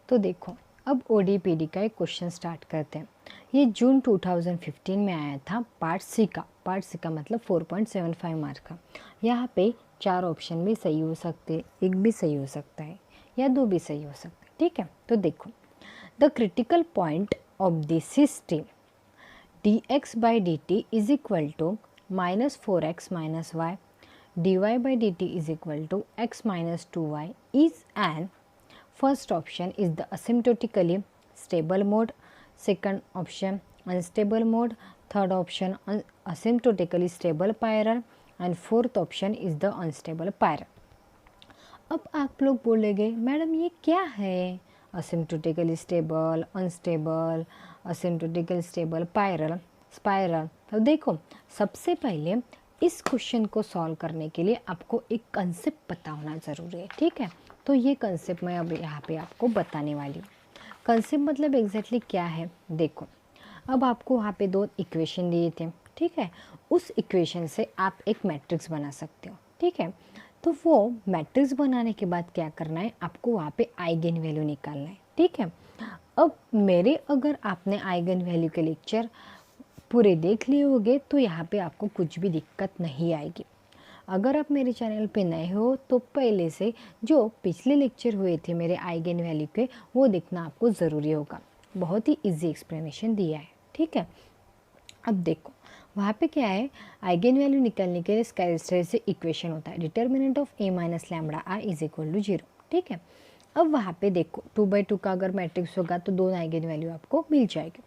तो देखो, अब ODPD का एक क्वेश्चन स्टार्ट करते हैं। ये जून 2015 में आया था, पार्ट सी का मतलब 4.75 मार्क का। यहाँ पे 4 ऑप्शन भी सही हो सकते, एक भी सही हो सकता है या 2 भी सही हो सकते हैं। ठीक है, तो देखो, the critical point of the system dx/dt is equal to -4x - y, dy/dt is equal to x - 2y is an first option is the asymptotically stable mode, second option unstable mode, third option asymptotically stable spiral and fourth option is the unstable spiral। अब आप लोग बोलेंगे madam ये क्या है, asymptotically stable, unstable, asymptotically stable, spiral. तो देखो, सबसे पहले इस क्वेश्चन को सॉल्व करने के लिए आपको एक कंसेप्ट पता होना ज़रूरी है। ठीक है, तो ये कंसेप्ट मैं अब यहाँ पे आपको बताने वाली हूँ। कंसेप्ट मतलब एग्जैक्टली क्या है, देखो, अब आपको वहाँ पे 2 इक्वेशन दिए थे। ठीक है, उस इक्वेशन से आप एक मैट्रिक्स बना सकते हो। ठीक है, तो वो मैट्रिक्स बनाने के बाद क्या करना है, आपको वहाँ पे आइगन वैल्यू निकालना है। ठीक है, अब मेरे अगर आपने आइगन वैल्यू के लेक्चर पूरे देख लिए होंगे तो यहाँ पे आपको कुछ भी दिक्कत नहीं आएगी। अगर आप मेरे चैनल पे नए हो तो पहले से जो पिछले लेक्चर हुए थे मेरे आइगन वैल्यू के, वो देखना आपको ज़रूरी होगा। बहुत ही इजी एक्सप्लेनेशन दिया है। ठीक है, अब देखो, वहाँ पे क्या है, आइगन वैल्यू निकालने के लिए स्केलर से इक्वेशन होता है, determinant of a - λ is equal to 0। ठीक है, अब वहाँ पे देखो 2/2 का अगर मैट्रिक्स होगा तो 2 आइगन वैल्यू आपको मिल जाएगी।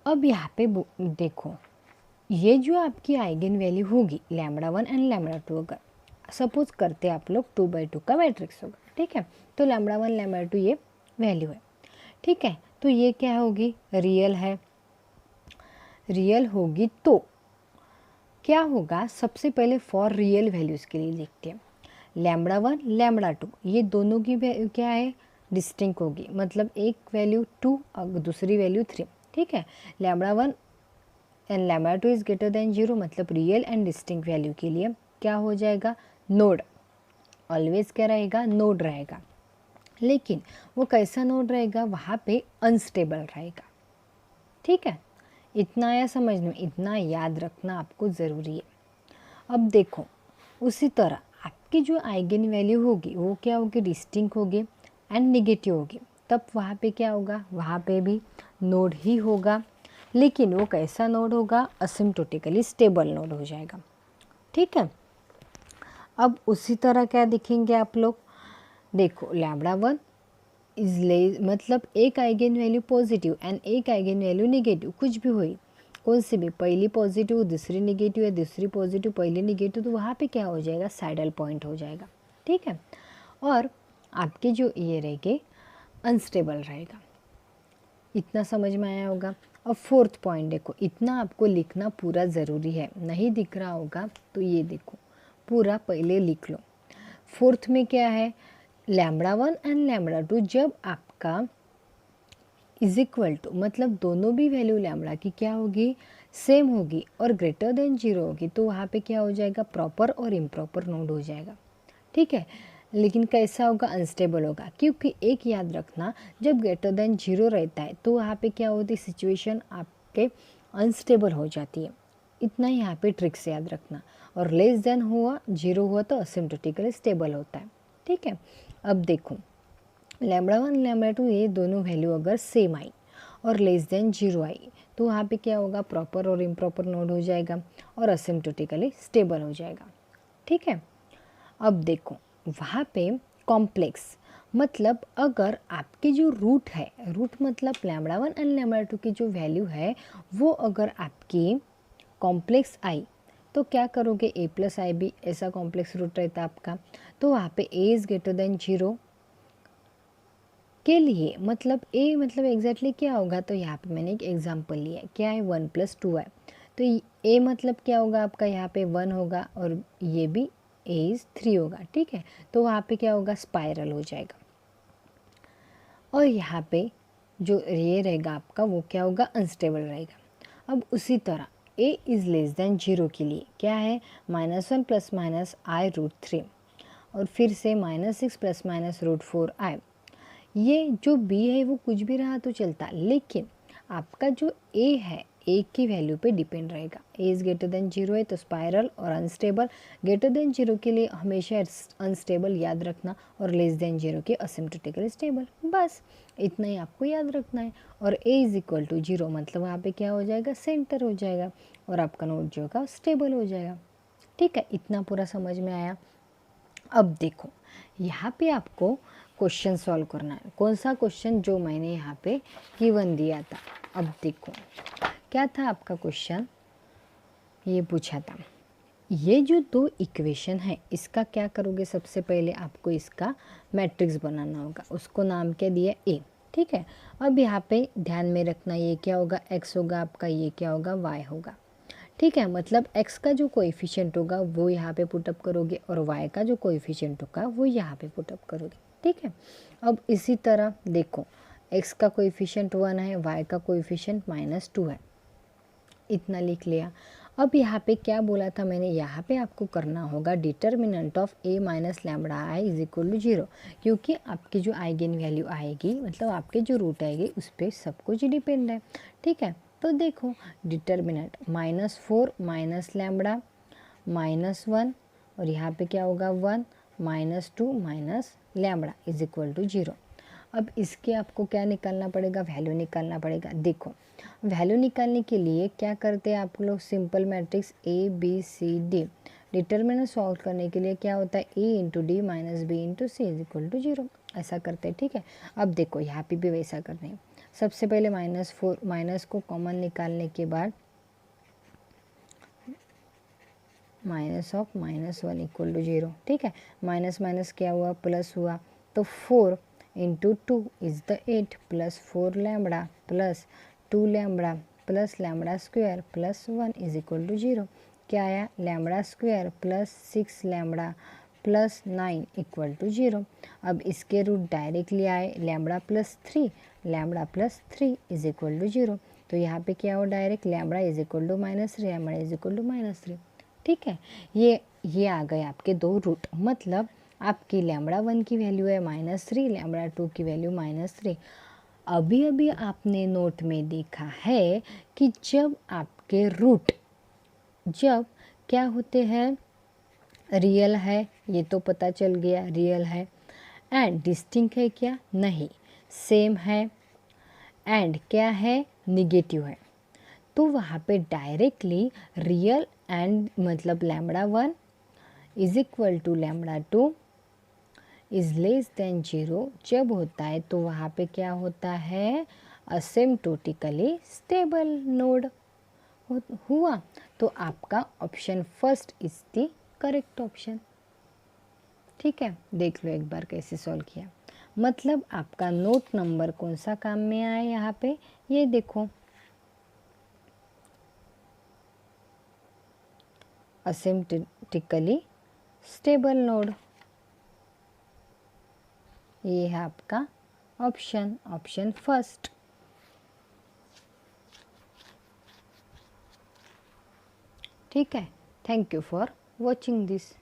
अब यहाँ पे देखो, ये जो आपकी आइगन वैल्यू होगी λ1 एंड λ2, अगर सपोज करते आप लोग 2/2 का मैट्रिक्स होगा। ठीक है, तो λ1 λ2 ये वैल्यू है। ठीक है, तो ये क्या होगी, रियल है। रियल होगी तो क्या होगा, सबसे पहले फॉर रियल वैल्यूज़ के लिए लिखते हैं λ1 λ2, ये दोनों की क्या है, डिस्टिंक्ट होगी, मतलब एक वैल्यू 2 और दूसरी वैल्यू 3। ठीक है, λ1 एंड λ2 इज़ ग्रेटर देन 0, मतलब रियल एंड डिस्टिंक्ट वैल्यू के लिए क्या हो जाएगा, नोड। ऑलवेज क्या रहेगा, नोड रहेगा। लेकिन वो कैसा नोड रहेगा, वहाँ पे अनस्टेबल रहेगा। ठीक है, इतना या समझ में, इतना याद रखना आपको ज़रूरी है। अब देखो, उसी तरह आपकी जो आइगन वैल्यू होगी वो क्या होगी, डिस्टिंक्ट होगी एंड निगेटिव होगी। तब वहाँ पे क्या होगा, वहाँ पे भी नोड ही होगा, लेकिन वो कैसा नोड होगा, असिम्प्टोटिकली स्टेबल नोड हो जाएगा। ठीक है, अब उसी तरह क्या दिखेंगे आप लोग, देखो λ1 इज मतलब एक आइगन वैल्यू पॉजिटिव एंड एक आइगन वैल्यू निगेटिव, कुछ भी हुई, कौन सी भी, पहली पॉजिटिव दूसरी निगेटिव या दूसरी पॉजिटिव पहली निगेटिव, तो वहाँ पे क्या हो जाएगा, सैडल पॉइंट हो जाएगा। ठीक है, और आपके जो ये रहेंगे अनस्टेबल रहेगा। इतना समझ में आया होगा। अब फोर्थ पॉइंट देखो, इतना आपको लिखना पूरा ज़रूरी है, नहीं दिख रहा होगा तो ये देखो, पूरा पहले लिख लो। फोर्थ में क्या है, λ1 एंड λ2 जब आपका इज इक्वल टू, मतलब दोनों भी वैल्यू लैम्बडा की क्या होगी, सेम होगी और ग्रेटर देन 0 होगी, तो वहाँ पे क्या हो जाएगा, प्रॉपर और इम्प्रॉपर नोड हो जाएगा। ठीक है, लेकिन कैसा होगा, अनस्टेबल होगा, क्योंकि एक याद रखना, जब ग्रेटर देन 0 रहता है तो वहाँ पे क्या होती है, सिचुएशन आपके अनस्टेबल हो जाती है। इतना यहाँ पे ट्रिक से याद रखना। और लेस देन हुआ, 0 हुआ तो असिम्प्टोटिकली स्टेबल होता है। ठीक है, अब देखो λ1 λ2 ये दोनों वैल्यू अगर सेम आई और लेस देन 0 आई तो वहाँ पे क्या होगा, प्रॉपर और इम्प्रॉपर नोड हो जाएगा और असिम्प्टोटिकली स्टेबल हो जाएगा। ठीक है, अब देखो वहाँ पे कॉम्प्लेक्स, मतलब अगर आपकी जो रूट है, रूट मतलब λ1 एंड λ2 की जो वैल्यू है वो अगर आपकी कॉम्प्लेक्स आई तो क्या करोगे, a + ib ऐसा कॉम्प्लेक्स रूट रहता है आपका, तो वहाँ पे a इज़ ग्रेटर देन 0 के लिए, मतलब a मतलब एग्जैक्टली क्या होगा, तो यहाँ पे मैंने एक एग्जांपल लिया है, क्या है, 1 + 2 है, तो a मतलब क्या होगा आपका, यहाँ पे 1 होगा और ये भी a इज़ 3 होगा। ठीक है, तो वहाँ पे क्या होगा, स्पाइरल हो जाएगा। और यहाँ पे जो ये रहेगा आपका वो क्या होगा, अनस्टेबल रहेगा। अब उसी तरह a इज़ लेस देन 0 के लिए क्या है, -1 ± i √3 और फिर से -6 ± √4i, ये जो बी है वो कुछ भी रहा तो चलता, लेकिन आपका जो ए है, ए की वैल्यू पे डिपेंड रहेगा। ए इज़ ग्रेटर देन 0 है तो स्पाइरल और अनस्टेबल, ग्रेटर देन 0 के लिए हमेशा अनस्टेबल याद रखना और लेस देन 0 के असिम्प्टोटिकली स्टेबल, बस इतना ही आपको याद रखना है। और ए इज़ इक्वल टू 0 मतलब वहाँ पे क्या हो जाएगा, सेंटर हो जाएगा और आपका नोट जो होगा स्टेबल हो जाएगा। ठीक है, इतना पूरा समझ में आया। अब देखो यहाँ पे आपको क्वेश्चन सॉल्व करना है। कौन सा क्वेश्चन, जो मैंने यहाँ पे गिवन दिया था। अब देखो क्या था आपका क्वेश्चन, ये पूछा था ये जो दो इक्वेशन है इसका क्या करोगे, सबसे पहले आपको इसका मैट्रिक्स बनाना होगा, उसको नाम क्या दिया, ए। ठीक है, अब यहाँ पे ध्यान में रखना ये क्या होगा, एक्स होगा आपका, ये क्या होगा, वाई होगा। ठीक है, मतलब x का जो कोएफिशिएंट होगा वो यहाँ पे पुटअप करोगे और y का जो कोएफिशिएंट होगा वो यहाँ पे पुटअप करोगे। ठीक है, अब इसी तरह देखो x का कोएफिशिएंट 1 है, y का कोएफिशिएंट -2 है, इतना लिख लिया। अब यहाँ पे क्या बोला था मैंने, यहाँ पे आपको करना होगा determinant of a minus lambda I is equal to 0, क्योंकि आपकी जो आइगन वैल्यू आएगी मतलब आपके जो रूट आएगी उस पर सब कुछ डिपेंड है। ठीक है, तो देखो डिटर्मिनेंट -4 माइनस लैम्बडा -1 और यहाँ पे क्या होगा 1 -2 minus lambda is equal to 0। अब इसके आपको क्या निकालना पड़ेगा, वैल्यू निकालना पड़ेगा। देखो वैल्यू निकालने के लिए क्या करते हैं आप लोग, simple matrix A B C D. Determinant solve करने के लिए क्या होता है, A into D minus B into C is equal to 0, ऐसा करते हैं। ठीक है, अब देखो यहाँ पे भी वैसा करना है। सबसे पहले -4 माइनस को कॉमन निकालने के बाद माइनस ऑफ -1 इक्वल टू 0। ठीक है, माइनस माइनस क्या हुआ, प्लस हुआ, तो 4 into 2 is the 8 plus 4 lambda plus 2 lambda plus lambda square plus 1 is equal to 0। क्या आया, lambda square plus 6 lambda plus 9 equal to 0। अब इसके रूट डायरेक्टली आए, lambda plus 3 lambda plus 3 is equal to 0, तो यहाँ पे क्या हो direct, lambda is equal to -3 lambda is equal to -3। ठीक है, ये आ गए आपके दो रूट, मतलब आपकी लैम्बडा 1 की वैल्यू है -3, लैम्बडा 2 की वैल्यू -3। अभी अभी आपने नोट में देखा है कि जब आपके रूट जब क्या होते हैं, रियल है, ये तो पता चल गया रियल है, एंड डिस्टिंक्ट है क्या, नहीं, सेम है, एंड क्या है, निगेटिव है, तो वहाँ पे डायरेक्टली रियल एंड मतलब lambda 1 is equal to lambda 2 is less than 0 जब होता है तो वहाँ पे क्या होता है, असिम्प्टोटिकली स्टेबल नोड हुआ। तो आपका option first is the correct option. ठीक है, देख लो एक बार कैसे सॉल्व किया, मतलब आपका नोट नंबर कौन सा काम में आया यहाँ पे, ये देखो असिम्प्टोटिकली स्टेबल नोड, ये है आपका ऑप्शन फर्स्ट। ठीक है, thank you for watching this.